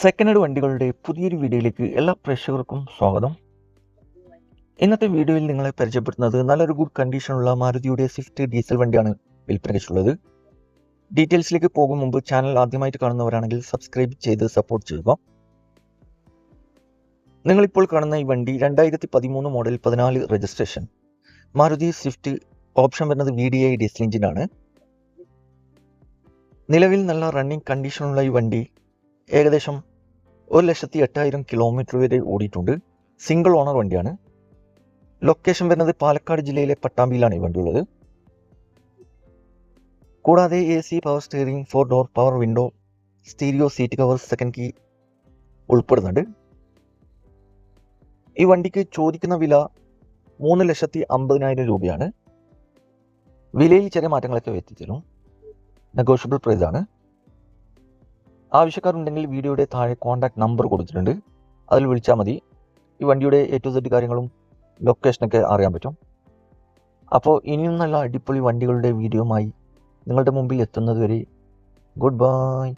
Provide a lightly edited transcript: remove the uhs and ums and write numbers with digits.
Second hand വണ്ടികളുടെ പുതിയൊരു വീഡിയോയിലേക്ക് എല്ലാ പ്രേക്ഷകർക്കും സ്വാഗതം. ഇന്നത്തെ വീഡിയോയിൽ നിങ്ങളെ പരിചയപ്പെടുത്തുന്നത് നല്ലൊരു ഗുഡ് കണ്ടീഷനുള്ള മാരുതിയുടെ സ്വിഫ്റ്റ് ഡീസൽ വണ്ടിയാണ് വിൽപ്പനയ്ക്കുള്ളത്. ഡീറ്റെയിൽസിലേക്ക് പോകും മുമ്പ് ചാനൽ ആദ്യമായിട്ട് കാണുന്നവരാണെങ്കിൽ സബ്സ്ക്രൈബ് ചെയ്ത് സപ്പോർട്ട് ചെയ്യുക. നിങ്ങളിപ്പോൾ കാണുന്ന ഈ വണ്ടി 2013 model 14 registration Maruti Swift. Option വരുന്നത് VDI ഡീസൽ എഞ്ചിനാണ്. നിലവിൽ നല്ല റണ്ണിങ് കണ്ടീഷനുള്ള ഈ വണ്ടി ഏകദേശം 1,08,000 കിലോമീറ്റർ വരെ ഓടിയിട്ടുണ്ട്. സിംഗിൾ ഓണർ വണ്ടിയാണ്. ലൊക്കേഷൻ വരുന്നത് പാലക്കാട് ജില്ലയിലെ പട്ടാമ്പിയിലാണ് ഈ വണ്ടി ഉള്ളത്. കൂടാതെ AC, power steering, 4 door power window, stereo, seat cover, second key ഉൾപ്പെടുന്നുണ്ട്. ഈ വണ്ടിക്ക് ചോദിക്കുന്ന വില 3,50,000 രൂപയാണ്. വിലയിൽ ചെറിയ മാറ്റങ്ങളൊക്കെ വരുത്തിത്തരും. നെഗോഷ്യബിൾ പ്രൈസ് ആണ്. ആവശ്യക്കാരുണ്ടെങ്കിൽ വീഡിയോയുടെ താഴെ കോൺടാക്ട് നമ്പർ കൊടുത്തിട്ടുണ്ട്, അതിൽ വിളിച്ചാൽ മതി. ഈ വണ്ടിയുടെ A to Z കാര്യങ്ങളും ലൊക്കേഷനൊക്കെ അറിയാൻ പറ്റും. അപ്പോൾ ഇനിയും നല്ല അടിപൊളി വണ്ടികളുടെ വീഡിയോയുമായി നിങ്ങളുടെ മുമ്പിൽ എത്തുന്നത് വരെ ഗുഡ് ബൈ.